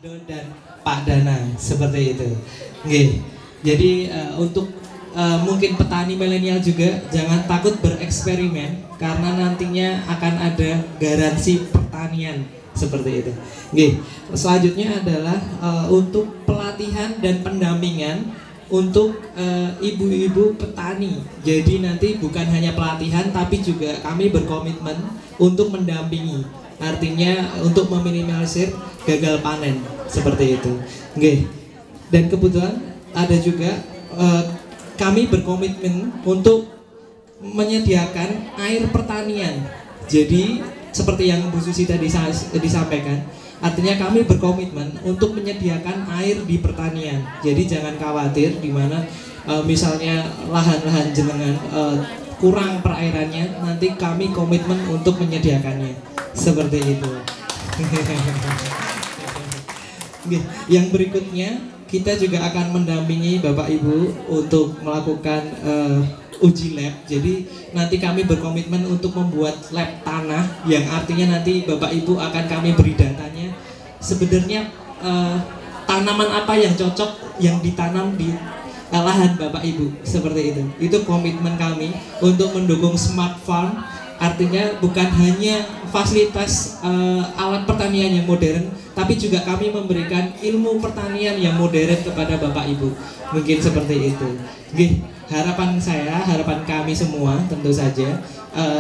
Hardo dan Pak Dana seperti itu. Nggih. Jadi untuk mungkin petani milenial juga jangan takut bereksperimen karena nantinya akan ada garansi pertanian seperti itu. Nggih. Selanjutnya adalah untuk pelatihan dan pendampingan untuk ibu-ibu petani. Jadi nanti bukan hanya pelatihan tapi juga kami berkomitmen untuk mendampingi. Artinya untuk meminimalisir gagal panen seperti itu. Nggih. Dan kebetulan ada juga kami berkomitmen untuk menyediakan air pertanian. Jadi seperti yang Bu Susi tadi disampaikan, artinya kami berkomitmen untuk menyediakan air di pertanian. Jadi jangan khawatir di mana misalnya lahan-lahan jenengan kurang perairannya, nanti kami komitmen untuk menyediakannya. Seperti itu. Yang berikutnya kita juga akan mendampingi Bapak Ibu untuk melakukan uji lab. Jadi nanti kami berkomitmen untuk membuat lab tanah, yang artinya nanti Bapak Ibu akan kami beri datanya. Sebenarnya tanaman apa yang cocok yang ditanam di lahan Bapak Ibu, seperti itu. Itu komitmen kami untuk mendukung smart farm. Artinya bukan hanya fasilitas alat pertanian yang modern, tapi juga kami memberikan ilmu pertanian yang modern kepada Bapak Ibu. Mungkin seperti itu. Harapan saya, harapan kami semua tentu saja,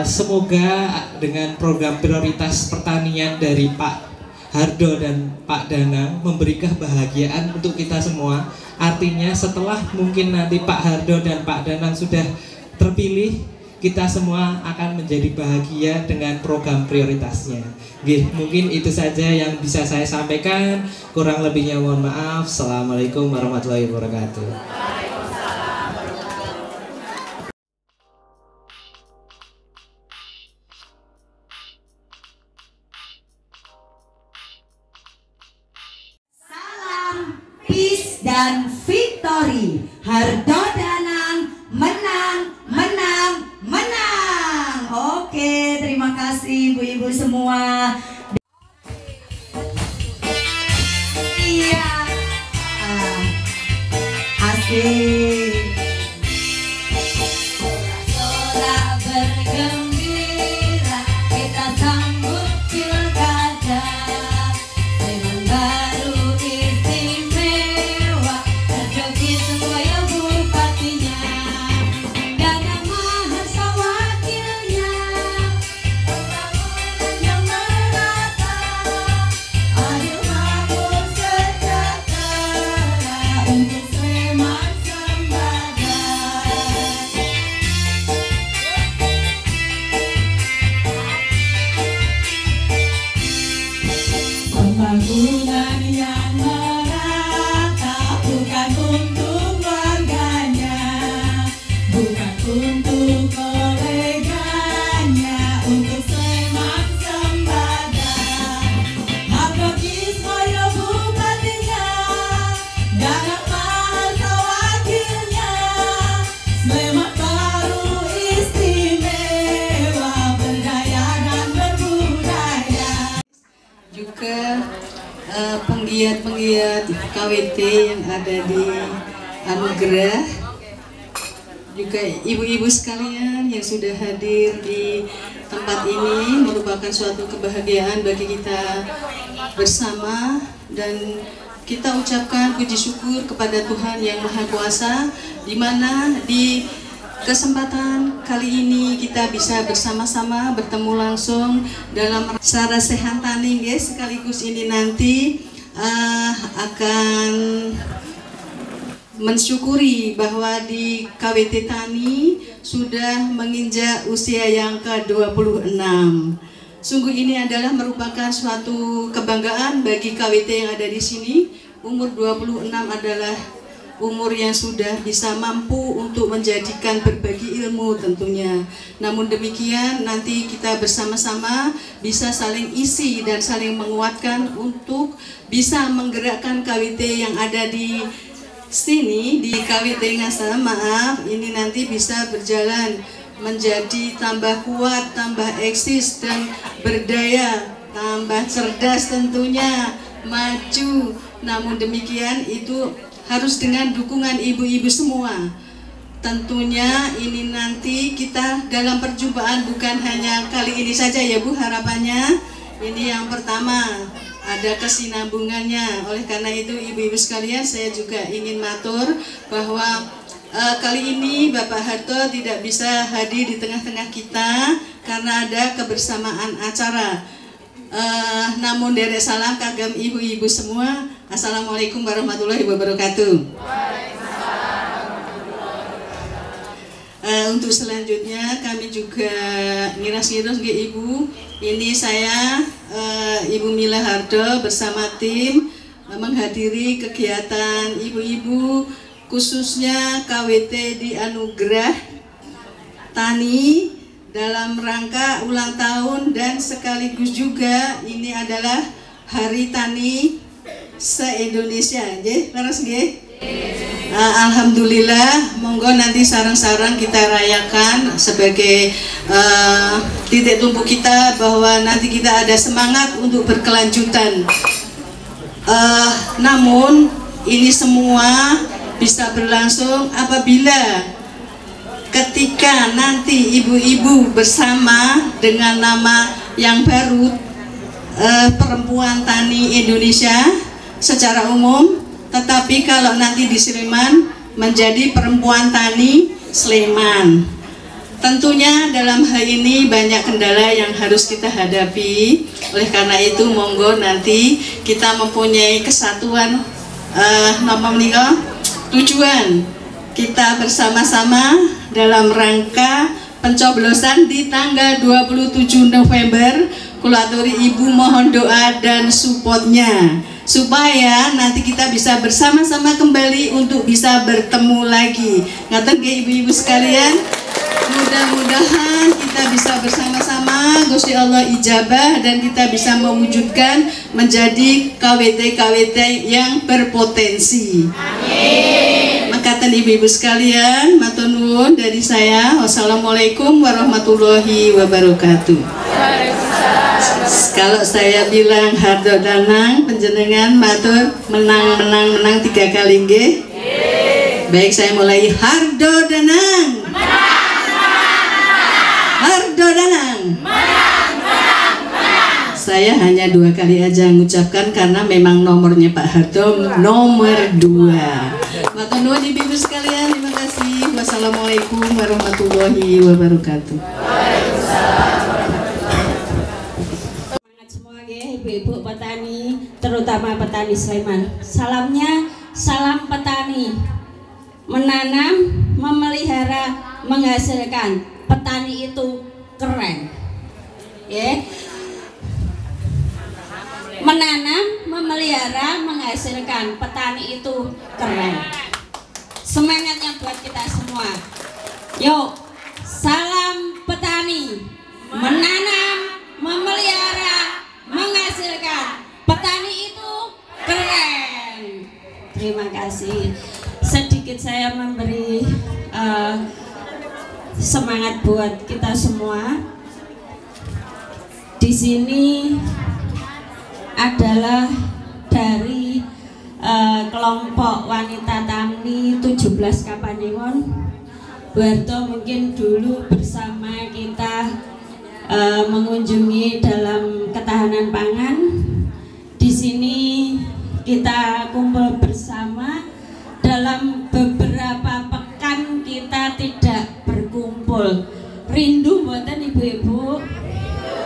semoga dengan program prioritas pertanian dari Pak Hardo dan Pak Dana memberi kebahagiaan untuk kita semua. Artinya setelah mungkin nanti Pak Hardo dan Pak Dana sudah terpilih, kita semua akan menjadi bahagia dengan program prioritasnya. Mungkin itu saja yang bisa saya sampaikan. Kurang lebihnya mohon maaf. Assalamualaikum warahmatullahi wabarakatuh. Salam, peace dan victory. Hardo Danang menang, menang, menang. Oke, terima kasih ibu-ibu semua. Iya, asik. Sorak bergembira, kita sambut pilkada dengan baru istimewa. Terjoki semua ya bupatinya. Pembangunan yang merata bukan untuk warganya, bukan untuk koleganya, untuk Sleman Sembada. Hardo Kismoyo bupatinya, Danang Mahasa wakilnya, Sleman baru istimewa, berdaya dan berbudaya. Juga penggiat-penggiat KWT yang ada di Anugerah, juga ibu-ibu sekalian yang sudah hadir di tempat ini, merupakan suatu kebahagiaan bagi kita bersama, dan kita ucapkan puji syukur kepada Tuhan Yang Maha Kuasa, di mana di kesempatan kali ini kita bisa bersama-sama bertemu langsung dalam acara sehat tani, guys. Sekaligus ini nanti akan mensyukuri bahwa di KWT Tani sudah menginjak usia yang ke-26. Sungguh ini adalah merupakan suatu kebanggaan bagi KWT yang ada di sini. Umur 26 adalah umur yang sudah bisa mampu untuk menjadikan berbagi ilmu tentunya. Namun demikian nanti kita bersama-sama bisa saling isi dan saling menguatkan untuk bisa menggerakkan KWT yang ada di sini, di KWT Ngasa, maaf, ini nanti bisa berjalan menjadi tambah kuat, tambah eksis dan berdaya, tambah cerdas tentunya, maju. Namun demikian itu harus dengan dukungan ibu-ibu semua. Tentunya ini nanti kita dalam perjumpaan bukan hanya kali ini saja ya Bu, harapannya ini yang pertama ada kesinambungannya. Oleh karena itu ibu-ibu sekalian, saya juga ingin matur bahwa kali ini Bapak Harto tidak bisa hadir di tengah-tengah kita karena ada kebersamaan acara. Namun derek salam kagem ibu-ibu semua. Assalamualaikum warahmatullahi wabarakatuh. Untuk selanjutnya kami juga ngiras-ngiras ke Ibu. Ini saya Ibu Mila Hardo bersama tim menghadiri kegiatan ibu-ibu khususnya KWT di Anugerah Tani dalam rangka ulang tahun dan sekaligus juga ini adalah Hari Tani se-Indonesia. Nggih, leres nggih? Alhamdulillah, monggo nanti sarang-sarang kita rayakan sebagai titik tumpu kita bahwa nanti kita ada semangat untuk berkelanjutan. Namun ini semua bisa berlangsung apabila ketika nanti ibu-ibu bersama dengan nama yang baru Perempuan Tani Indonesia secara umum, tetapi kalau nanti di Sleman menjadi Perempuan Tani Sleman. Tentunya dalam hal ini banyak kendala yang harus kita hadapi. Oleh karena itu monggo nanti kita mempunyai kesatuan tujuan kita bersama-sama dalam rangka pencoblosan di tanggal 27 November. Kulaturi Ibu mohon doa dan supportnya supaya nanti kita bisa bersama-sama kembali untuk bisa bertemu lagi. Ngaten nggih ibu-ibu sekalian, mudah-mudahan kita bisa bersama-sama Gusti Allah ijabah dan kita bisa mewujudkan menjadi KWT-KWT yang berpotensi. Amin. Makatan ibu-ibu sekalian, matur nuwun dari saya. Wassalamualaikum warahmatullahi wabarakatuh. Kalau saya bilang Hardo Danang, penjenengan matur menang 3 kali nggih. Baik, saya mulai. Hardo Danang. Hardo Danang. Saya hanya 2 kali aja mengucapkan karena memang nomornya Pak Hardo nomor 2. Matur nuwun ibu-ibu sekalian, terima kasih. Wassalamualaikum warahmatullahi wabarakatuh. Ibu-ibu petani, terutama petani Sleman. Salamnya, salam petani. Menanam, memelihara, menghasilkan. Petani itu keren. Ya. Menanam, memelihara, menghasilkan. Petani itu keren. Semangatnya buat kita semua. Yuk, salam petani. Menanam, memelihara, menghasilkan. Petani itu keren. Terima kasih. Sedikit saya memberi semangat buat kita semua. Di sini adalah dari kelompok wanita tani 17 Kapanewon. Bu Harto mungkin dulu bersama kita mengunjungi dalam ketahanan pangan. Di sini kita kumpul bersama. Dalam beberapa pekan kita tidak berkumpul. Rindu mboten ibu-ibu?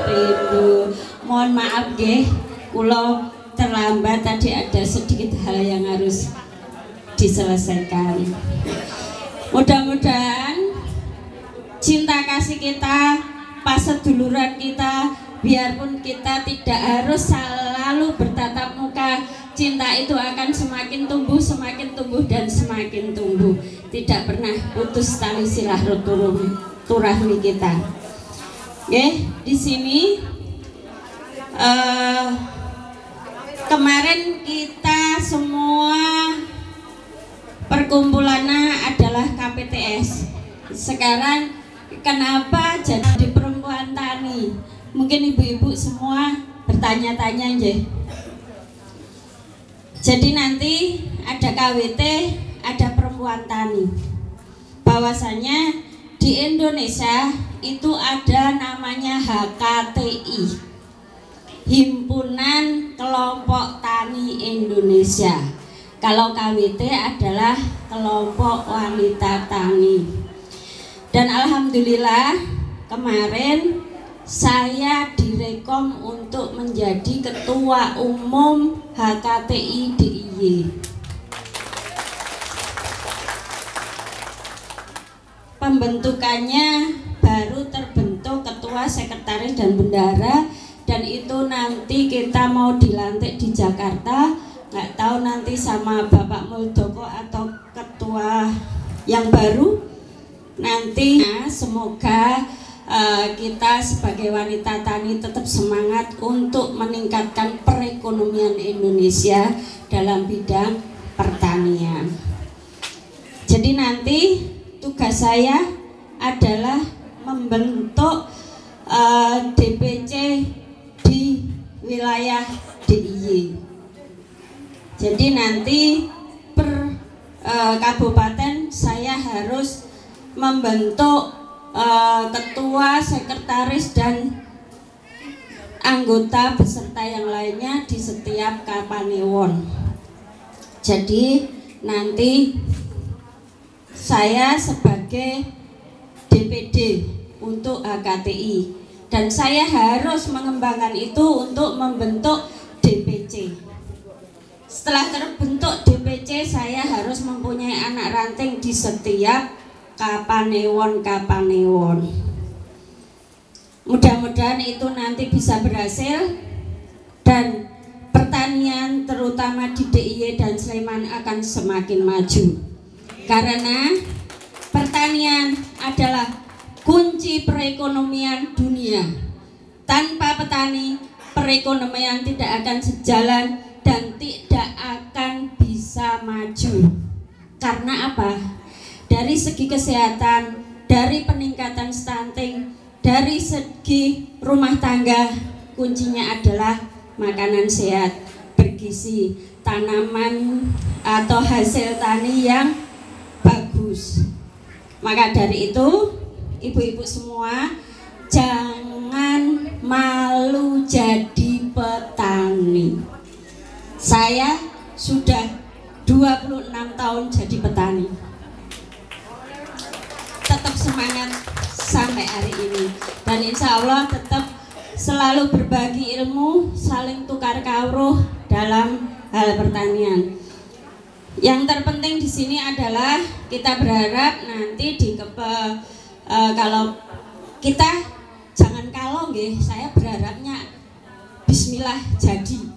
Rindu. Mohon maaf nggih, kula terlambat, tadi ada sedikit hal yang harus diselesaikan. Mudah-mudahan cinta kasih kita, paseduluran kita, biarpun kita tidak harus selalu bertatap muka, cinta itu akan semakin tumbuh dan semakin tumbuh. Tidak pernah putus tali silaturahmi kita. Oke, di sini kemarin kita semua perkumpulannya adalah KPTS. Sekarang kenapa jadi Perempuan Tani? Mungkin ibu-ibu semua bertanya-tanya nggih. Jadi nanti ada KWT, ada perempuan tani. Bahwasanya di Indonesia itu ada namanya HKTI, Himpunan Kelompok Tani Indonesia. Kalau KWT adalah kelompok wanita tani. Dan alhamdulillah kemarin saya direkom untuk menjadi ketua umum HKTI DIY. Pembentukannya baru terbentuk ketua, sekretaris, dan bendahara, dan itu nanti kita mau dilantik di Jakarta. Nggak tahu nanti sama Bapak Muldoko atau ketua yang baru. Nantinya semoga kita sebagai wanita tani tetap semangat untuk meningkatkan perekonomian Indonesia dalam bidang pertanian. Jadi nanti tugas saya adalah membentuk DPC di wilayah DIY. Jadi nanti per kabupaten saya harus membentuk ketua, sekretaris, dan anggota beserta yang lainnya di setiap Kapanewon. Jadi nanti saya sebagai DPD untuk HKTI, dan saya harus mengembangkan itu untuk membentuk DPC. Setelah terbentuk DPC, saya harus mempunyai anak ranting di setiap Kapanewon. Mudah-mudahan itu nanti bisa berhasil, dan pertanian terutama di DIY dan Sleman akan semakin maju. Karena pertanian adalah kunci perekonomian dunia. Tanpa petani, perekonomian tidak akan sejalan dan tidak akan bisa maju. Karena apa? Dari segi kesehatan, dari peningkatan stunting, dari segi rumah tangga, kuncinya adalah makanan sehat, bergizi, tanaman atau hasil tani yang bagus. Maka dari itu, ibu-ibu semua, jangan malu jadi petani. Saya sudah 26 tahun jadi petani. Tetap semangat sampai hari ini, dan insya Allah tetap selalu berbagi ilmu, saling tukar kawruh dalam hal pertanian. Yang terpenting di sini adalah kita berharap nanti kalau kita jangan kalau nggih, saya berharapnya bismillah jadi.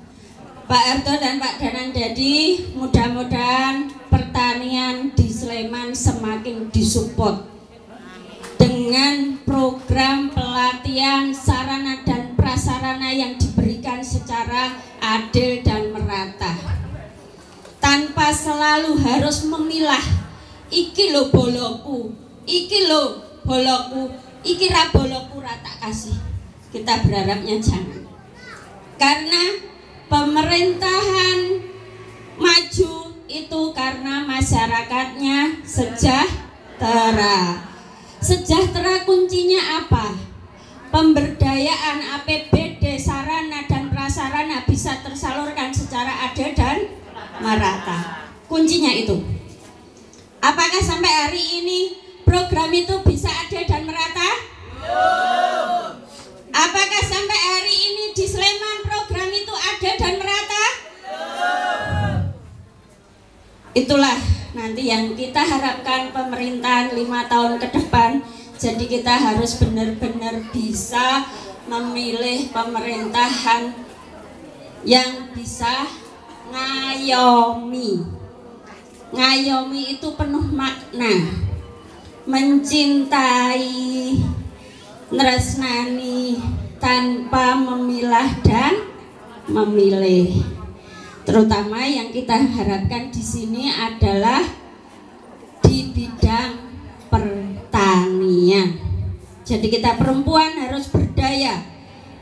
Pak Erto dan Pak Danan, jadi mudah-mudahan pertanian di Sleman semakin disupport dengan program pelatihan sarana dan prasarana yang diberikan secara adil dan merata, tanpa selalu harus memilah iki lo boloku, iki lo boloku, iki ra boloku ra tak kasih. Kita berharapnya jangan, karena pemerintahan maju itu karena masyarakatnya sejahtera. Sejahtera kuncinya apa? Pemberdayaan APBD, sarana dan prasarana bisa tersalurkan secara adil dan merata. Kuncinya itu. Apakah sampai hari ini program itu bisa adil dan merata? Apakah sampai hari ini di Sleman program itu adil dan merata? Itulah nanti yang kita harapkan pemerintahan 5 tahun ke depan. Jadi kita harus benar-benar bisa memilih pemerintahan yang bisa ngayomi. Ngayomi itu penuh makna, mencintai, nresnani tanpa memilah dan memilih. Terutama yang kita harapkan di sini adalah di bidang pertanian. Jadi kita perempuan harus berdaya.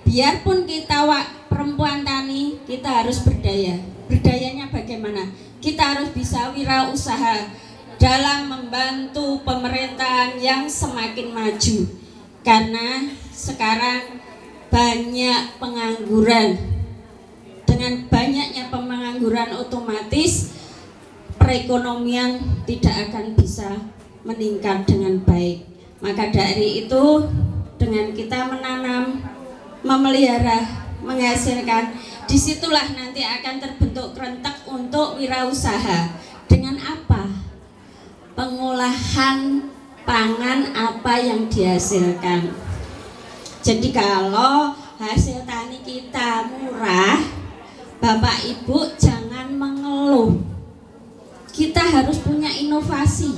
Biarpun kita perempuan tani, kita harus berdaya. Berdayanya bagaimana? bagaimana? Kita harus bisa wirausaha dalam membantu pemerintahan yang semakin maju. Karena sekarang banyak pengangguran. Dengan banyaknya pengangguran otomatis perekonomian tidak akan bisa meningkat dengan baik. Maka dari itu dengan kita menanam, memelihara, menghasilkan, disitulah nanti akan terbentuk kerentek untuk wirausaha. Dengan apa? Pengolahan pangan apa yang dihasilkan. Jadi kalau hasil tani kita murah, Bapak Ibu jangan mengeluh. Kita harus punya inovasi.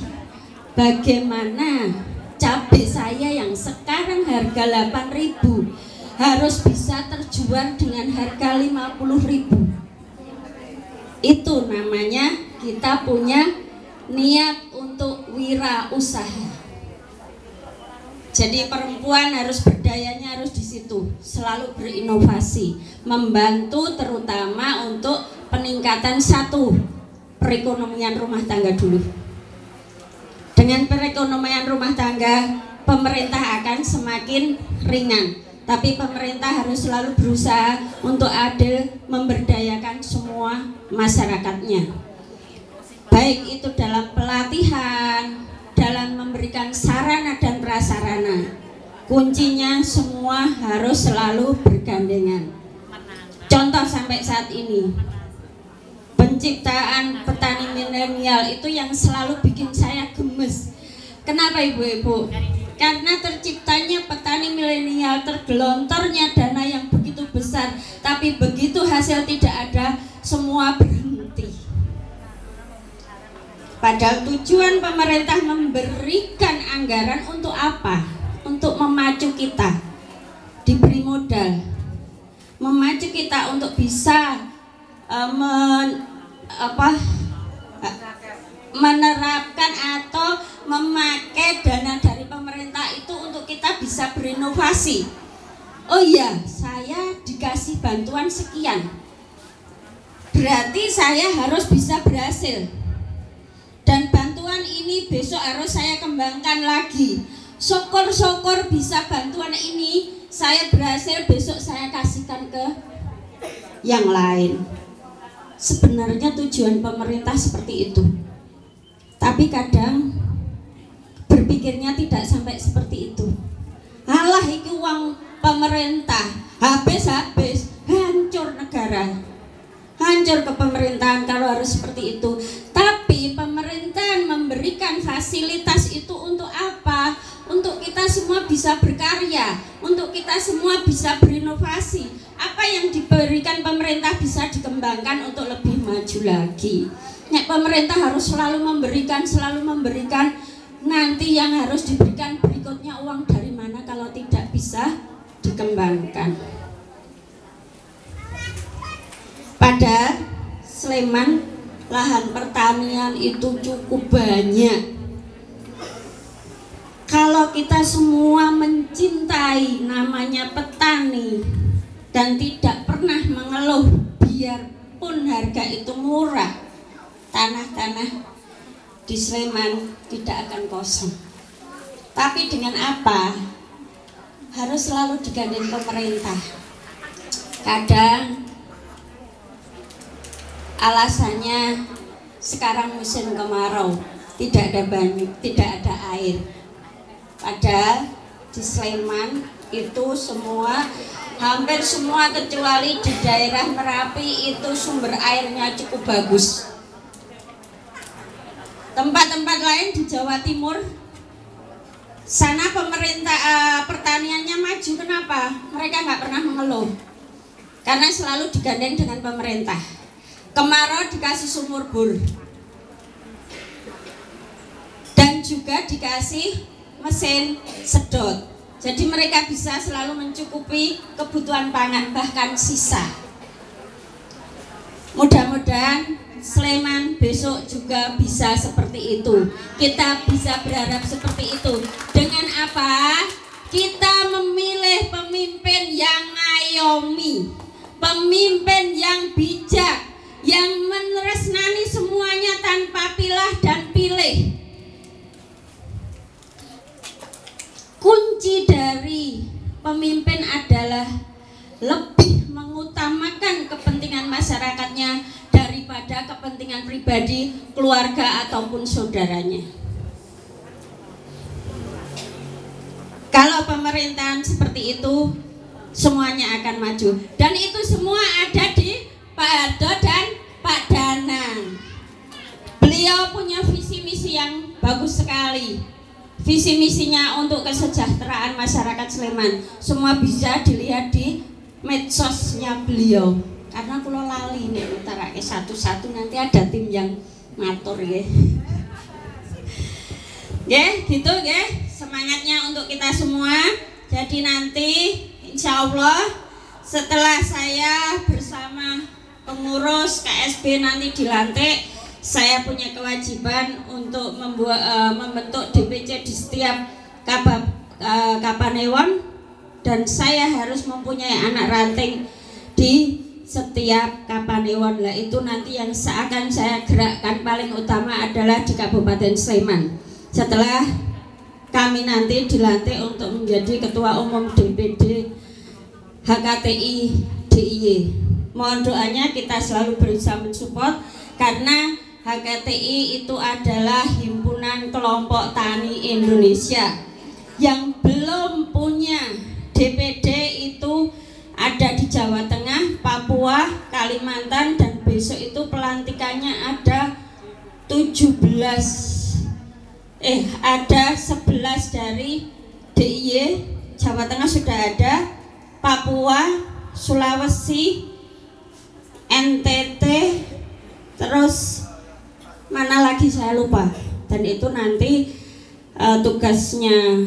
Bagaimana cabai saya yang sekarang harga 8.000 harus bisa terjual dengan harga 50.000. Itu namanya kita punya niat untuk wirausaha. Jadi perempuan harus berdayanya harus di situ, selalu berinovasi, membantu terutama untuk peningkatan satu perekonomian rumah tangga dulu. Dengan perekonomian rumah tangga, pemerintah akan semakin ringan. Tapi pemerintah harus selalu berusaha untuk adil memberdayakan semua masyarakatnya. Baik itu dalam pelatihan, dalam memberikan sarana dan prasarana. Kuncinya semua harus selalu bergandengan. Contoh sampai saat ini, penciptaan petani milenial itu yang selalu bikin saya gemes. Kenapa ibu-ibu? Karena terciptanya petani milenial, tergelontornya dana yang begitu besar, tapi begitu hasil tidak ada, semua berhenti. Padahal tujuan pemerintah memberikan anggaran untuk apa? Untuk memacu kita, diberi modal, memacu kita untuk bisa menerapkan atau memakai dana dari pemerintah itu untuk kita bisa berinovasi. Oh iya, saya dikasih bantuan sekian, berarti saya harus bisa berhasil. Dan bantuan ini besok harus saya kembangkan lagi. Syukur-syukur bisa bantuan ini saya berhasil, besok saya kasihkan ke yang lain. Sebenarnya tujuan pemerintah seperti itu. Tapi kadang berpikirnya tidak sampai seperti itu. Alah iki uang pemerintah, habis-habis, hancur negara, hancur kepemerintahan kalau harus seperti itu. Tapi pemerintahan memberikan fasilitas itu untuk apa? Untuk kita semua bisa berkarya, untuk kita semua bisa berinovasi. Apa yang diberikan pemerintah bisa dikembangkan untuk lebih maju lagi. Nah, pemerintah harus selalu memberikan, nanti yang harus diberikan berikutnya uang dari mana kalau tidak bisa dikembangkan. Pada Sleman, lahan pertanian itu cukup banyak. Kalau kita semua mencintai namanya petani dan tidak pernah mengeluh biarpun harga itu murah, tanah-tanah di Sleman tidak akan kosong. Tapi dengan apa? Harus selalu digandeng pemerintah. Kadang alasannya sekarang musim kemarau, tidak ada banyu, tidak ada air. Padahal di Sleman itu semua, hampir semua kecuali di daerah Merapi itu sumber airnya cukup bagus. Tempat-tempat lain di Jawa Timur sana pemerintah pertaniannya maju. Kenapa? Mereka nggak pernah mengeluh karena selalu digandeng dengan pemerintah. Kemarau dikasih sumur bor dan juga dikasih mesin sedot. Jadi mereka bisa selalu mencukupi kebutuhan pangan bahkan sisa. Mudah-mudahan Sleman besok juga bisa seperti itu. Kita bisa berharap seperti itu. Dengan apa? Kita memilih pemimpin yang ngayomi, pemimpin yang bijak, yang pemimpin adalah lebih mengutamakan kepentingan masyarakatnya daripada kepentingan pribadi, keluarga ataupun saudaranya. Kalau pemerintahan seperti itu, semuanya akan maju. Dan itu semua ada di Pak Hardo dan Pak Danang. Beliau punya visi misi yang bagus sekali. Visi misinya untuk kesejahteraan masyarakat Sleman. Semua bisa dilihat di medsosnya beliau. Karena kalau lali nih utara satu-satu, nanti ada tim yang ngatur ya. Ya, gitu ya. Semangatnya untuk kita semua. Jadi nanti insya Allah setelah saya bersama pengurus KSB nanti dilantik, saya punya kewajiban untuk membentuk DPC di setiap Kapanewon, dan saya harus mempunyai anak ranting di setiap Kapanewon. Lah itu nanti yang akan saya gerakkan paling utama adalah di Kabupaten Sleman. Setelah kami nanti dilantik untuk menjadi Ketua Umum DPD HKTI DIY. Mohon doanya, kita selalu berusaha mensupport karena HKTI itu adalah himpunan kelompok tani Indonesia yang belum punya DPD. Itu ada di Jawa Tengah, Papua, Kalimantan, dan besok itu pelantikannya ada 11 dari DIY. Jawa Tengah sudah ada, Papua, Sulawesi, NTT, terus mana lagi saya lupa. Dan itu nanti tugasnya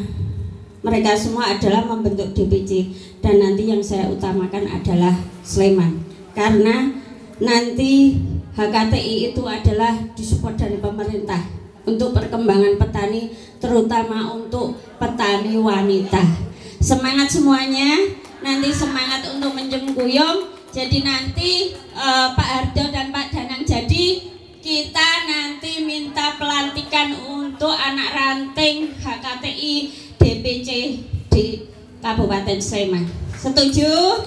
mereka semua adalah membentuk DPC, dan nanti yang saya utamakan adalah Sleman, karena nanti HKTI itu adalah disupport dari pemerintah untuk perkembangan petani, terutama untuk petani wanita. Semangat semuanya, nanti semangat untuk menjeng guyong. Jadi nanti Pak Hardo dan Pak Danang, jadi kita nanti minta pelantikan untuk anak ranting HKTI DPC di Kabupaten Sleman. Setuju?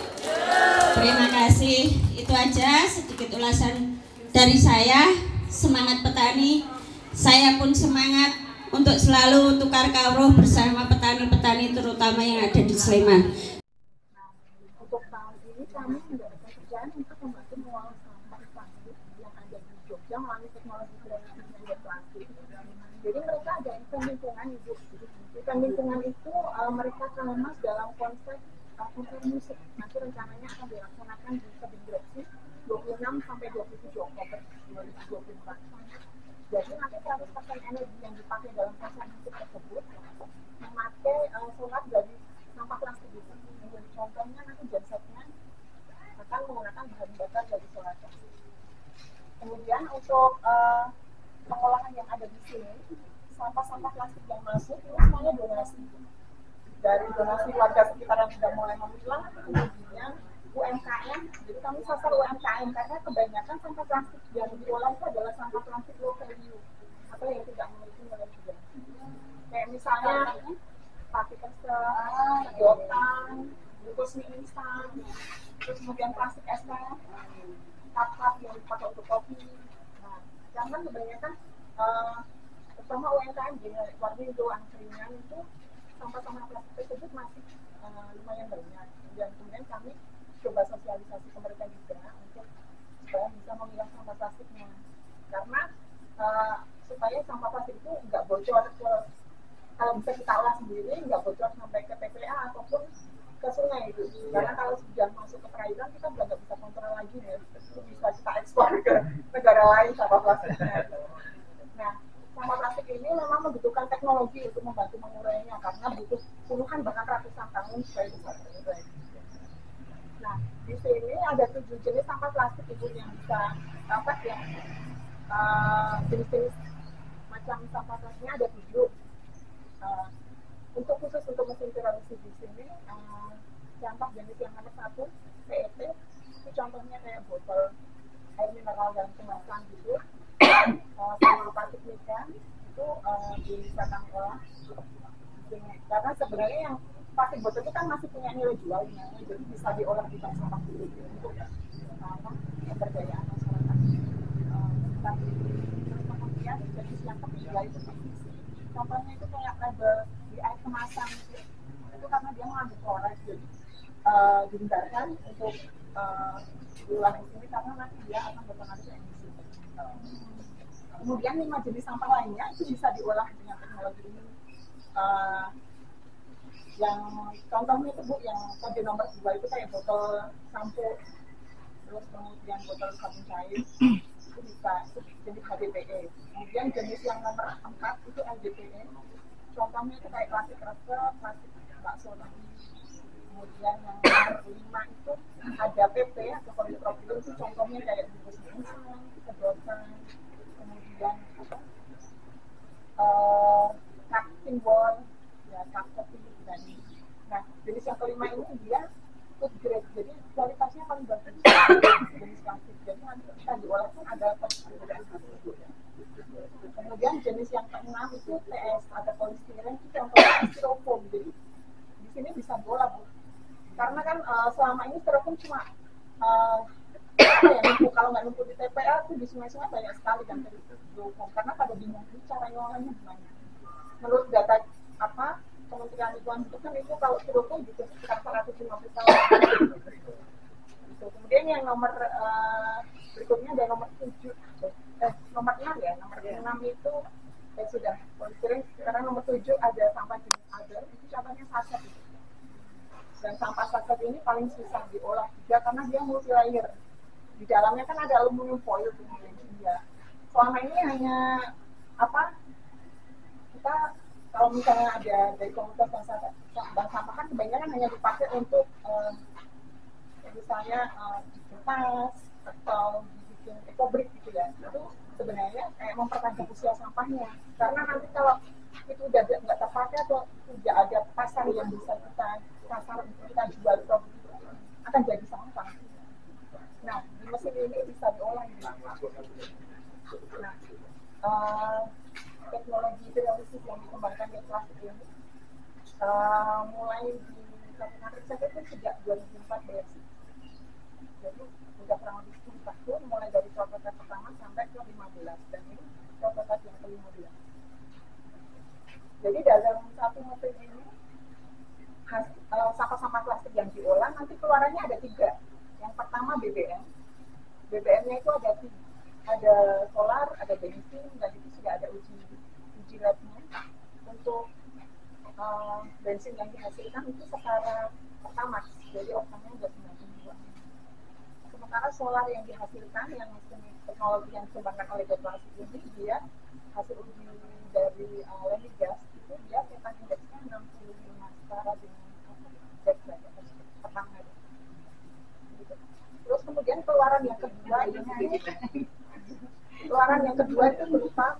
Terima kasih. Itu aja sedikit ulasan dari saya. Semangat petani. Saya pun semangat untuk selalu tukar kawruh bersama petani-petani terutama yang ada di Sleman. Untuk tahun ini kami mendapatkan kerjaan untuk membantu mengolah sampah plastik yang ada di Jogja melalui teknologi drainase plastik. Jadi mereka ada event lingkungan ibu. Event lingkungan itu mereka kemas dalam konsep musik. Nanti rencananya akan dilaksanakan di Tebing Gresik 26 sampai 27 Oktober 2024. Jadi nanti 100% energi yang dipakai dalam konser musik tersebut memakai solar dari sampah plastik itu. Menjadi contohnya nanti gensetnya akan menggunakan bahan bakar dari solar plastik. Kemudian untuk pengolahan yang ada di sini, sampah-sampah plastik yang masuk itu semuanya donasi. Dari donasi warga sekitar yang sudah mulai memilah, kemudian UMKM. Jadi kami sasar UMKM karena kebanyakan sampah plastik yang diolah itu adalah sampah plastik low value atau yang tidak memiliki nilai jual. Kayak misalnya partikel sedotan, bungkus mie instan, terus kemudian plastik es teh, cup yang dipakai untuk kopi. Nah, jangan kebanyakan terutama UMKM di Warmindo, Angkringan itu sampah-sampah plastik tersebut masih lumayan banyak. Dan kemudian kami coba sosialisasi ke mereka juga untuk supaya bisa memilah sampah plastiknya, karena supaya sampah plastik itu nggak bocor ke, kalau bisa kita olah sendiri, nggak bocor sampai ke TPA ataupun ke sungai itu. Karena kalau sudah masuk ke perairan kita udah nggak bisa kontrol lagi ya, itu bisa kita ekspor ke negara lain sampah plastiknya. Nah, sampah plastik ini memang membutuhkan teknologi untuk membantu mengurainya karena butuh puluhan bahkan ratusan tahun supaya bisa terurai. Nah, di sini ada 7 jenis sampah plastik ibu yang bisa dapat yang jenis-jenis macam sampah plastiknya ada 7. Untuk khusus untuk mesin piralisasi di sini, contoh jenis yang nomor 1 PET, itu contohnya kayak botol air mineral dan kemasan gitu. Sama plastik niken itu bisa kami olah. Karena sebenarnya yang plastik botol itu kan masih punya nilai jualnya, jadi bisa diolah di bank sampah dulu untuk pemberdayaan masyarakat. Tapi terus kemudian jenis yang ketiga itu PVC. Contohnya itu kayak label di air kemasan itu karena dia mengandung fluoride, jadi dihindarkan untuk diolah di sini karena nanti dia akan berpengaruh ke emisi. Kemudian 5 jenis sampah lainnya itu bisa diolah dengan teknologi ini. Yang contohnya itu Bu, yang kode nomor 2 itu kayak botol sampo, terus kemudian botol sabun cair itu bisa, itu jenis HDPE. Kemudian jenis yang nomor 4 itu LDPE, contohnya itu kayak plastik resep, plastik bakso tadi. Kemudian yang nomor 5 itu ada PP atau polipropilin, itu contohnya kayak bungkus instan, sedotan, kemudian apa, cup simbol, ya cup kopi dan ini. Nah, jenis yang kelima ini dia food grade, jadi kualitasnya paling bagus jenis plastik. Jadi nanti kita diolah pun ada perbedaan satu. Kemudian jenis yang keenam itu TS atau polistiren, itu contohnya styrofoam. Jadi di sini bisa diolah Bu. Karena kan selama ini styrofoam cuma apa ya, numpuk, kalau nggak numpuk di TPA itu di sungai-sungai banyak sekali kan dari styrofoam. Karena pada bingung ini cara nyolahnya gimana. Menurut data apa Kementerian Lingkungan Hidup kan itu kalau styrofoam gitu sekitar 150 tahun. Kemudian yang nomor berikutnya ada nomor 7, nomor 6 ya, nomor 6 itu sudah polistiren. Sekarang nomor 7 ada sampah jenis other, itu contohnya saset itu. Dan sampah saset ini paling susah diolah juga karena dia multi layer. Di dalamnya kan ada aluminium foil kemudian dia. Selama ini hanya apa? Kita kalau misalnya ada dari komunitas bank sampah kan kebanyakan hanya dipakai untuk misalnya tas atau dibikin ekobrik gitu ya. Itu sebenarnya kayak memperpanjang usia sampahnya. Karena nanti kalau itu udah nggak terpakai atau tidak ada pasar yang bisa kita jual produk itu, akan jadi sampah. Nah, di mesin ini bisa diolah. Nah, teknologi hidrolisis yang dikembangkan di plastik ini mulai dilakukan riset itu sejak 2014. Jadi sudah kurang lebih 10 tahun, mulai dari prototipe pertama sampai ke 15, dan ini prototipe yang ke-15. Jadi dalam satu mesin ini sampah-sampah plastik yang diolah nanti keluarannya ada 3. Yang pertama BBM. BBM-nya itu ada solar, ada bensin, dan itu sudah ada uji labnya. Untuk bensin yang dihasilkan itu setara pertama, jadi oktannya udah 92. Sementara solar yang dihasilkan, yang teknologi yang dikembangkan oleh Plastik ini, dia hasil uji dari landing gas itu dia ketan indeksnya 65 setara dengan gas pertama. Gitu. Terus kemudian keluaran yang kedua itu berupa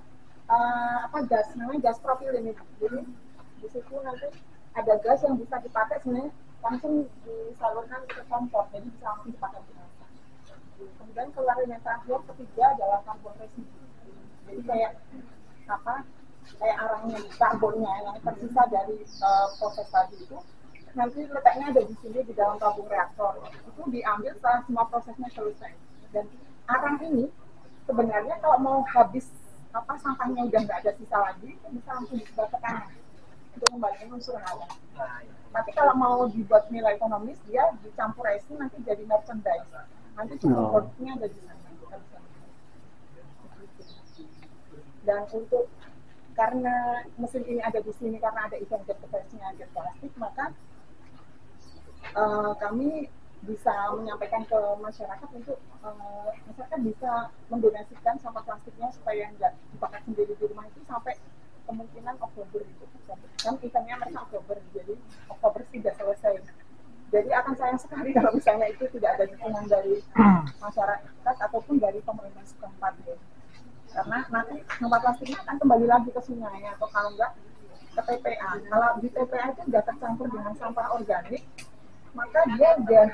gas, namanya gas propilin itu. Jadi di situ nanti ada gas yang bisa dipakai sebenarnya langsung disalurkan ke kompor, jadi bisa langsung dipakai di masak. Kemudian keluaran yang terakhir ketiga adalah karbon residu. Jadi kayak arangnya karbonnya yang tersisa dari proses tadi itu nanti letaknya ada di sini di dalam tabung reaktor. Itu diambil setelah semua prosesnya selesai. Dan arang ini sebenarnya kalau mau habis sampahnya udah nggak ada sisa lagi, itu bisa langsung disebar ke tanah untuk kembalikan unsur hara. Tapi kalau mau dibuat nilai ekonomis, dia dicampur resin nanti jadi merchandise. Nanti semua produknya ada di sana. Dan untuk karena mesin ini ada di sini karena ada event nya Get Plastik, maka kami bisa menyampaikan ke masyarakat untuk masyarakat bisa mendonasikan sampah plastiknya supaya nggak dipakai sendiri di rumah itu sampai kemungkinan Oktober itu. Kan eventnya mereka Oktober, jadi Oktober sudah selesai. Jadi akan sayang sekali kalau misalnya itu tidak ada dukungan dari masyarakat ataupun dari pemerintah setempat ya. Karena nanti sampah plastiknya akan kembali lagi ke sungai atau kalau enggak ke TPA. Kalau di TPA itu sudah tercampur dengan sampah organik, maka dia udah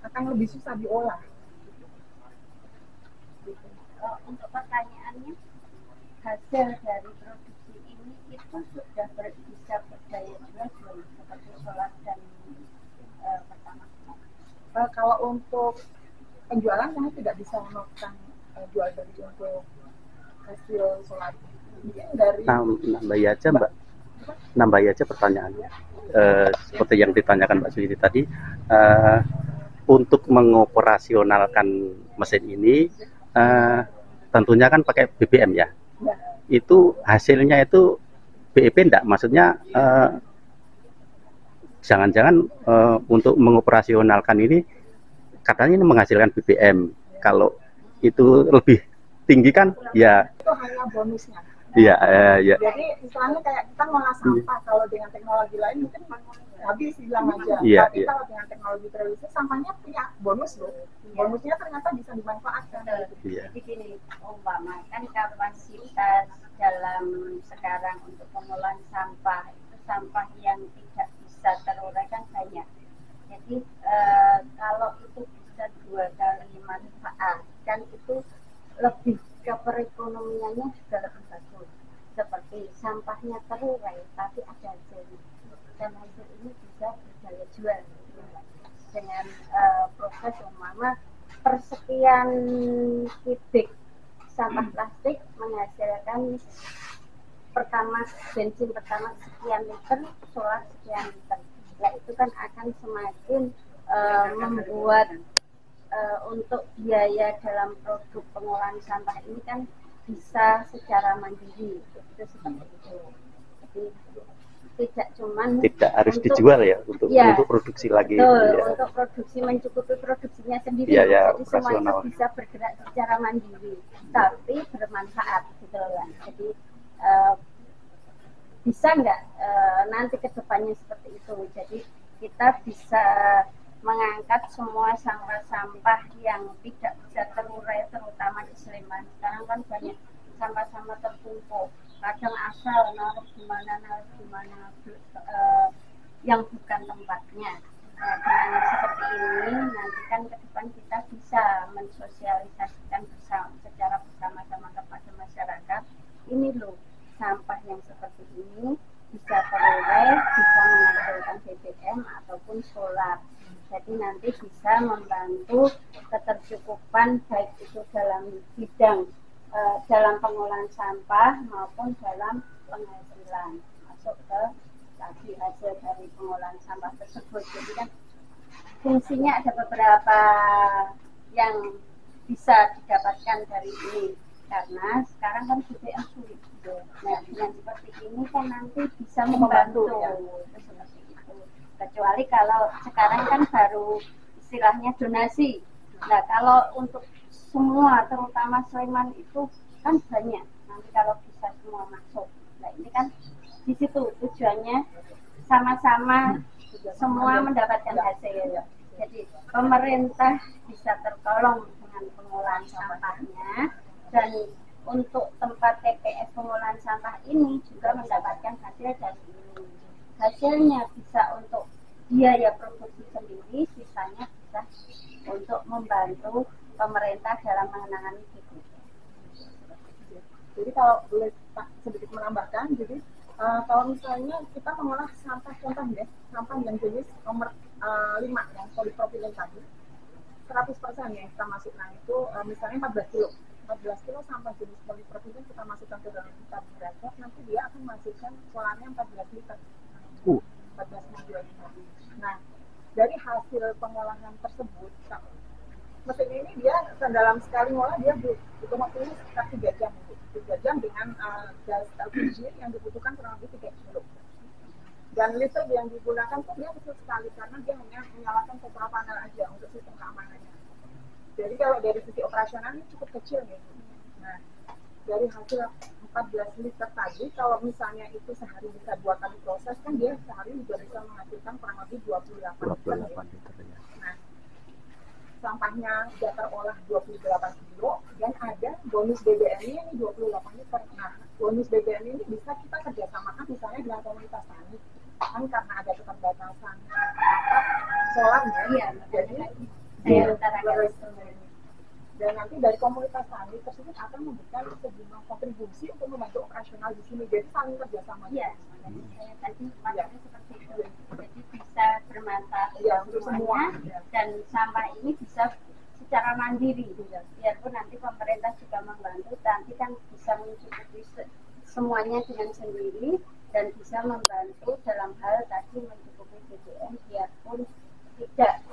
akan lebih susah diolah. Untuk pertanyaannya, hasil dari produksi ini kita itu sudah bisa berdaya jual belum seperti solar dan pertamax? Kalau untuk penjualan kami tidak bisa melakukan jual beli untuk hasil solar. Mungkin dari nambahi aja Mbak, nambahi aja pertanyaan. Seperti yang ditanyakan Mbak Suwiti tadi, untuk mengoperasionalkan mesin ini tentunya kan pakai BBM ya. Itu hasilnya itu BEP enggak? Maksudnya jangan-jangan untuk mengoperasionalkan ini katanya ini menghasilkan BBM. Kalau itu lebih tinggi kan ya itu hanya bonusnya. Iya, Jadi istilahnya kayak kita ngolah sampah, kalau dengan teknologi lain mungkin habis hilang aja. Iya, Tapi kalau dengan teknologi terrealisasi sampahnya punya bonus loh. Bonusnya ternyata bisa dimanfaatkan. Iya. Jadi gini, umpama kan kapasitas dalam sekarang untuk pengolahan sampah itu sampah yang tidak bisa terurai kan banyak. Jadi kalau itu bisa 2 kali manfaat kan itu lebih ke perekonomiannya juga lebih bagus. Seperti sampahnya terurai tapi ada hasilnya, dan hasil ini bisa berdaya jual dengan proses umpama persekian kubik sampah plastik menghasilkan bensin pertama sekian liter, solar sekian liter. Nah itu kan akan semakin membuat untuk biaya dalam produk pengolahan sampah ini kan bisa secara mandiri, itu seperti itu. Jadi tidak harus dijual ya untuk produksi lagi. Betul, ya. untuk produksi mencukupi produksinya sendiri. Ya, jadi semua itu bisa bergerak secara mandiri, tapi bermanfaat gitu ya. Jadi bisa nggak nanti kedepannya seperti itu. Jadi kita bisa mengangkat semua sampah-sampah yang tidak bisa terurai, terutama di Sleman. Sekarang kan banyak sampah-sampah tertumpuk, kadang asal naruh di mana yang bukan tempatnya. Dengan seperti ini nanti kan ke depan kita bisa mensosialisasikan secara bersama-sama kepada masyarakat. Ini loh sampah yang seperti ini bisa terurai, bisa menghasilkan BBM ataupun solar. Jadi nanti bisa membantu ketercukupan baik itu dalam bidang dalam pengolahan sampah maupun dalam penghasilan masuk ke tadi hasil dari pengolahan sampah tersebut. Jadi kan fungsinya ada beberapa yang bisa didapatkan dari ini, karena sekarang kan BBM sulit. Nah dengan seperti ini kan nanti bisa membantu ya. Seperti itu. Kecuali kalau sekarang kan baru istilahnya donasi. Nah kalau untuk semua terutama Sleman itu kan banyak, nanti kalau bisa semua masuk. Nah ini kan di situ tujuannya sama-sama semua mendapatkan hasil. Jadi pemerintah bisa tertolong dengan pengolahan sampahnya, dan untuk tempat TPS pengolahan sampah ini juga mendapatkan hasil dari ini. Hasilnya bisa untuk biaya produksi sendiri, sisanya bisa untuk membantu pemerintah dalam menangani itu. Jadi kalau boleh sedikit menambahkan, jadi kalau misalnya kita mengolah sampah, contoh ya, sampah yang jenis nomor 5 yang polipropilen tadi, 100% yang kita masukkan itu misalnya 14 kilo sampah jenis polipropilen kita masukkan ke dalam tabung berat, nanti dia akan menghasilkan solarnya 14 liter. 14 liter. Nah, dari hasil pengolahan tersebut, mesin ini dia dalam sekali ngolah dia butuh waktunya sekitar 3 jam. 3 jam dengan gas LPG yang dibutuhkan kurang lebih 3 kilo. Dan listrik yang digunakan pun dia kecil sekali karena dia hanya menyalakan solar panel aja untuk sistem keamanannya. Jadi kalau dari sisi operasional ini cukup kecil ya. Nah, dari hasil 14 liter tadi, kalau misalnya itu sehari bisa 2 kali proses, kan dia sehari juga bisa menghasilkan kurang lebih 28 liter. Ya. Nah, sampahnya sudah terolah 28 kilo dan ada bonus BBM-nya ini 28 liter. Nah, bonus BBM ini bisa kita kerjasamakan misalnya dengan komunitas tani, kan karena ada keterbatasan solarnya, jadi dan nanti dari komunitas tani tersebut akan memberikan sejumlah kontribusi untuk membantu operasional di sini. Jadi saling kerjasama. Iya, saya tadi maksudnya seperti itu. Jadi bisa bermanfaat untuk semuanya dan sampah ini bisa secara mandiri. Biarpun nanti pemerintah juga membantu, nanti kan bisa mencukupi semuanya dengan sendiri dan bisa membantu dalam hal tadi mencukupi BBM biarpun tidak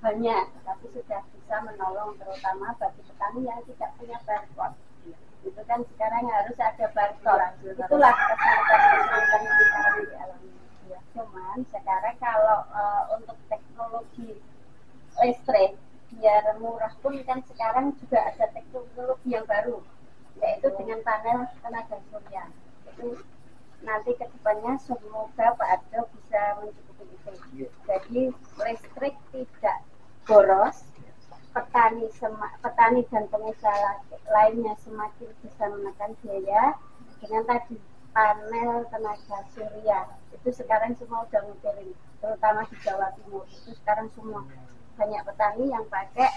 banyak, tapi sudah bisa menolong terutama bagi petani yang tidak punya barcode. Itu kan sekarang harus ada barcode. Itulah kesulitan yang sekarang dialami. Cuman sekarang kalau untuk teknologi listrik biar murah pun kan sekarang juga ada teknologi yang baru, yaitu dengan panel tenaga surya. Itu nanti kedepannya semoga Pak Arjo bisa mencukupi itu. Jadi listrik tidak boros, petani dan pengusaha lainnya semakin bisa menekan biaya dengan tadi panel tenaga surya. Itu sekarang semua udah ngumpulin, terutama di Jawa Timur. Itu sekarang semua banyak petani yang pakai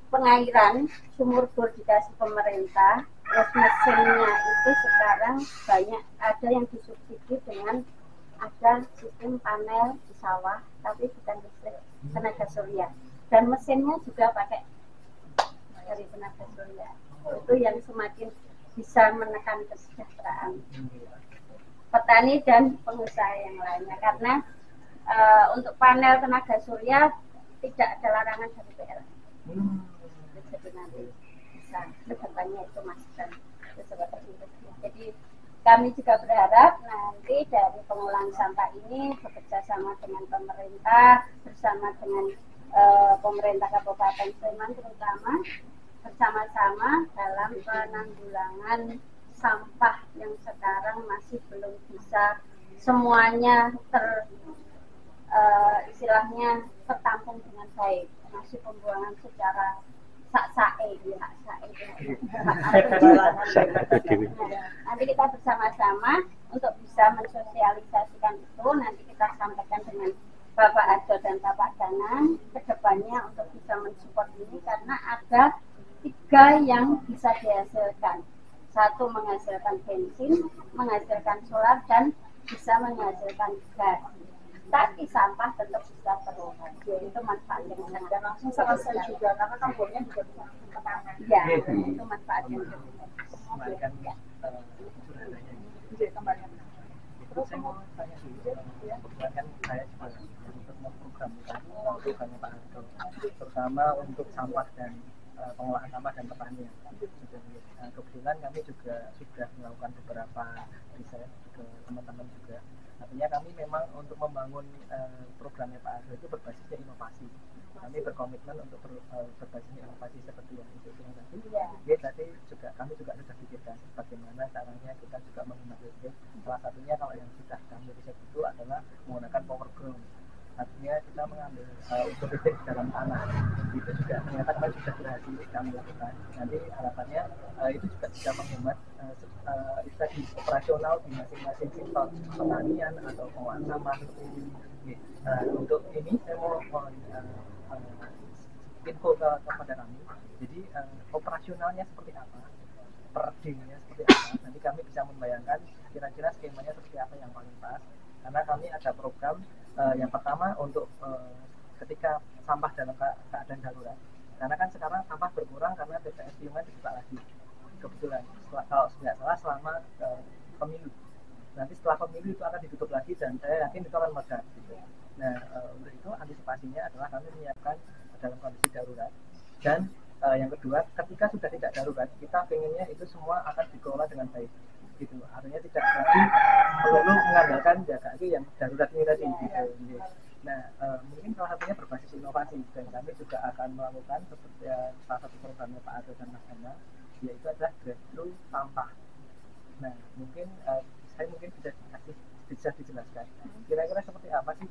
pengairan sumur bor dikasih pemerintah, terus mesinnya itu sekarang banyak ada yang disubsidi dengan ada sistem panel di sawah tapi bukan listrik tenaga surya, dan mesinnya juga pakai dari tenaga surya. Itu yang semakin bisa menekan kesejahteraan petani dan pengusaha yang lainnya, karena untuk panel tenaga surya tidak ada larangan dari PLN. Jadi nanti bisa kedepannya itu masukan seperti itu. Jadi kami juga berharap nanti dari pengolahan sampah ini bekerja sama dengan pemerintah, bersama dengan pemerintah Kabupaten Sleman terutama, bersama-sama dalam penanggulangan sampah yang sekarang masih belum bisa semuanya istilahnya tertampung dengan baik, masih pembuangan secara nanti kita bersama-sama untuk bisa mensosialisasikan itu, nanti kita sampaikan dengan Bapak Arjo dan Bapak Danang kedepannya untuk bisa mensupport ini, karena ada 3 yang bisa dihasilkan. 1 menghasilkan bensin, menghasilkan solar, dan bisa menghasilkan gas. Tapi sampah tetap bisa terurai. Itu manfaat yang sangat. Dan langsung selesai juga karena kompornya juga bisa ditanam. Ya, itu manfaat yang ya. Terus saya mau tanya dulu, kebetulan kan saya juga untuk memprogramkan programnya Pak Arjo, terutama untuk sampah dan pengolahan sampah dan pertanian. Kebetulan kami juga sudah melakukan beberapa riset ke teman-teman juga. Artinya kami memang untuk membangun programnya Pak Arjo itu berbasisnya inovasi. Kami berkomitmen untuk berbasis inovasi seperti yang Ibu bilang tadi. Ya, tadi juga kami juga sudah pikirkan bagaimana caranya kita juga menggunakan listrik. Salah satunya kalau yang sudah kami riset itu adalah menggunakan power ground. Artinya kita mengambil unsur listrik di dalam tanah. Itu juga ternyata kami sudah berhasil kami lakukan. Nanti harapannya itu juga bisa menghemat tadi operasional di masing-masing sektor pertanian atau pengolahan sampah seperti ini. Untuk ini saya mau info kepada kami. Jadi operasionalnya seperti apa, per day-nya seperti apa. Nanti kami bisa membayangkan kira-kira skemanya seperti apa yang paling pas. Karena kami ada program yang pertama untuk ketika sampah dalam keadaan darurat. Karena kan sekarang sampah berkurang karena TPS Piungan dibuka lagi. Kebetulan kalau tidak salah selama pemilu. Nanti setelah pemilu itu akan ditutup lagi dan saya yakin itu akan meledak gitu. Nah, untuk itu antisipasinya adalah kami menyiapkan dalam kondisi darurat. Dan yang kedua, ketika sudah tidak darurat, kita pengennya itu semua akan dikelola dengan baik. Gitu. Artinya tidak lagi perlu mengandalkan jaga yang darurat ini tadi. Gitu. Nah, mungkin salah satunya berbasis inovasi dan kami juga akan melakukan seperti salah satu programnya Pak Arjo dan Mas Ana, yaitu adalah drive-thru sampah. Nah, mungkin saya bisa dijelaskan kira-kira seperti apa sih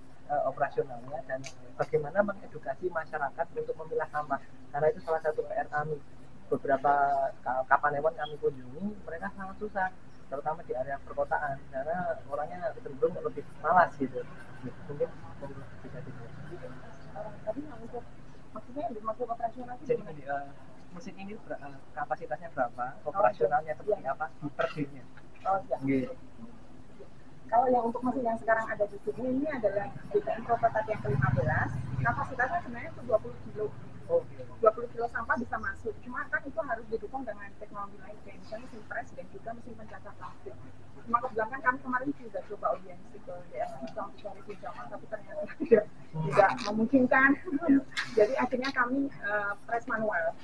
operasionalnya dan bagaimana mengedukasi masyarakat untuk memilah sampah, karena itu salah satu PR kami. Beberapa Kapanewon kami kunjungi, mereka sangat susah, terutama di area perkotaan, karena orangnya cenderung lebih malas gitu. Mungkin bisa dijelaskan. Tapi yang untuk maksudnya dimaksud operasional itu jadi mesin ini kapasitasnya berapa, operasionalnya seperti apa, per day-nya? Oh iya. Kalau yang untuk mesin yang sekarang ada di sini, ini adalah BPM prototipe yang ke-15. Kapasitasnya sebenarnya itu 20 kilo. 20 kilo sampah bisa masuk. Cuma kan itu harus didukung dengan teknologi lain, kayak misalnya mesin press dan juga mesin pencacah plastik. Cuma kebetulan kan kami kemarin juga coba audiensi ke DSM untuk cari pinjaman, tapi ternyata tidak memungkinkan. Jadi akhirnya kami press manual.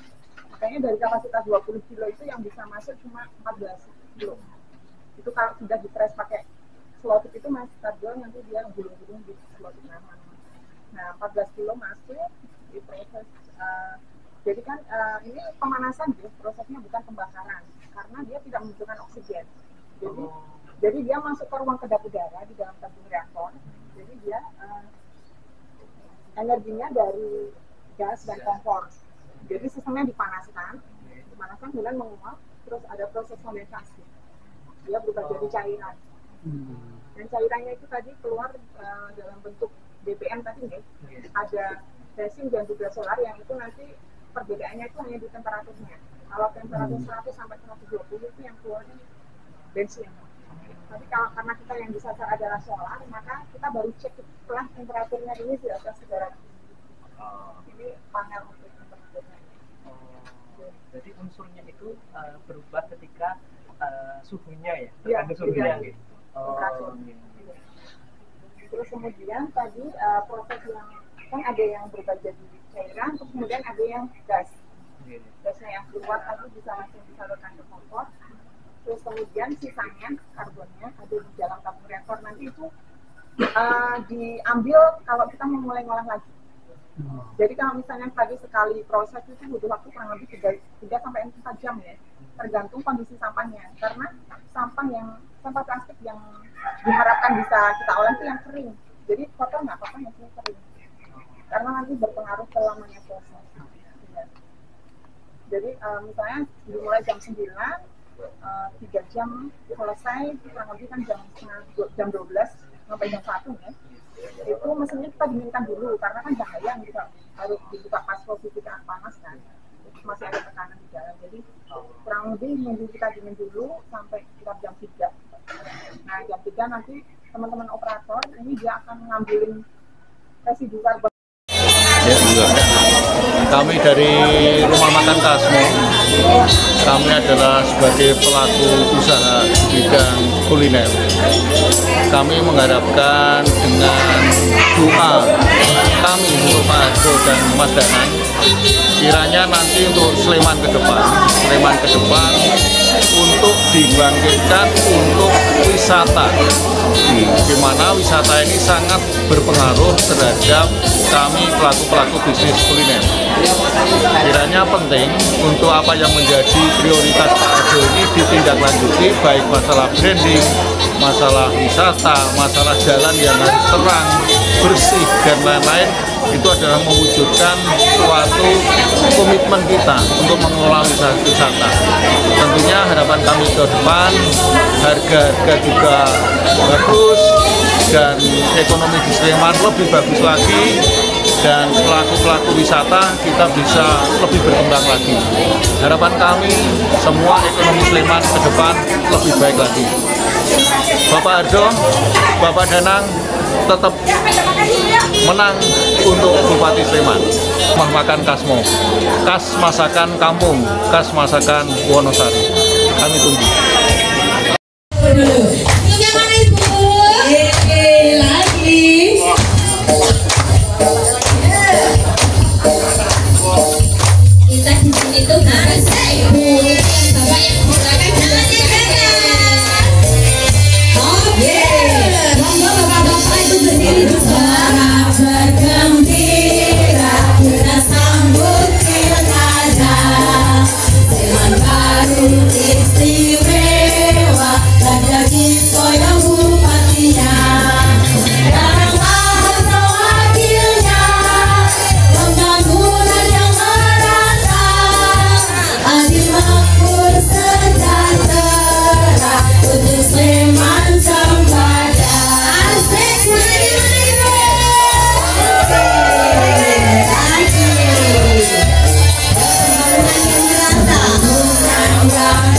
Makanya dari kapasitas 20 kilo itu yang bisa masuk cuma 14 kilo. Itu kalau sudah di-press pakai slotip itu masih stabil, nanti dia gulung-gulung di slotip nama. Nah, 14 kilo masuk di proses. Jadi kan ini pemanasan ya, prosesnya bukan pembakaran, karena dia tidak membutuhkan oksigen. Jadi dia masuk ke ruang kedap udara di dalam tabung reaktor. Jadi dia energinya dari gas dan kompor. Jadi sistemnya dipanaskan kemudian menguap, terus ada proses kondensasi. Dia berubah jadi cairan. Dan cairannya itu tadi keluar dalam bentuk BBM tadi nih. Ada resin dan juga solar yang itu nanti perbedaannya itu hanya di temperaturnya. Kalau temperatur 100 sampai 120 itu yang keluarnya bensin. Tapi kalau karena kita yang disasar adalah solar, maka kita baru cek setelah temperaturnya ini di atas 300. Ini panel untuk temperaturnya. Jadi unsurnya itu berubah ketika suhunya ya? Tergantung suhunya gitu. Terus kemudian tadi proses yang kan ada yang berubah jadi cairan, terus kemudian ada yang gas. Gasnya yang keluar tadi bisa langsung disalurkan ke kompor. Terus kemudian sisanya karbonnya ada di dalam tabung reaktor, nanti itu diambil kalau kita mau mulai ngolah lagi. Jadi kalau misalnya tadi sekali proses itu butuh waktu kurang lebih 3 sampai 4 jam ya, tergantung kondisi sampahnya. Karena sampah plastik yang diharapkan bisa kita olah itu yang kering. Jadi kotor nggak apa-apa, yang kering. Karena nanti berpengaruh ke lamanya proses. Ya. Jadi misalnya dimulai jam 9, 3 jam selesai, kurang lebih kan jam 12 sampai jam 1 ya. Itu mesinnya kita dinginkan dulu, karena kan bahaya kita harus dibuka pas posisi kita panas kan. Masih ada tekanan di dalam. Jadi kurang lebih nunggu kita dingin dulu sampai sekitar jam 3. Nah jam 3 nanti teman-teman operator ini dia akan ngambilin residu karbon. Ya, enggak. Kami dari Rumah Makan Kasmo, kami adalah sebagai pelaku usaha di bidang kuliner. Kami mengharapkan dengan doa kami untuk Pak Ardo dan Mas Danan, kiranya nanti untuk Sleman ke depan untuk dibangkitkan untuk wisata, di mana wisata ini sangat berpengaruh terhadap kami pelaku bisnis kuliner. Kiranya penting untuk apa yang menjadi prioritas Pak Ardo ini ditindaklanjuti, baik masalah branding, masalah wisata, masalah jalan yang harus terang, bersih dan lain-lain. Itu adalah mewujudkan suatu komitmen kita untuk mengelola wisata. Tentunya harapan kami ke depan, harga juga bagus dan ekonomi di Sleman lebih bagus lagi, dan pelaku wisata kita bisa lebih berkembang lagi. Harapan kami semua ekonomi Sleman ke depan lebih baik lagi. Bapak Ardo, Bapak Danang tetap menang untuk Bupati Sleman. Rumah Makan Kasmo, khas masakan kampung, khas masakan Wonosari. Kami tunggu. Kita di sini tuh harus ibu bapak yang menggunakan jalan di kanan. Oke, monggo bapak-bapak itu berdiri bersama bergembira kita sambut pilkada Sleman baru istimewa ada kita yang bupatinya. kurang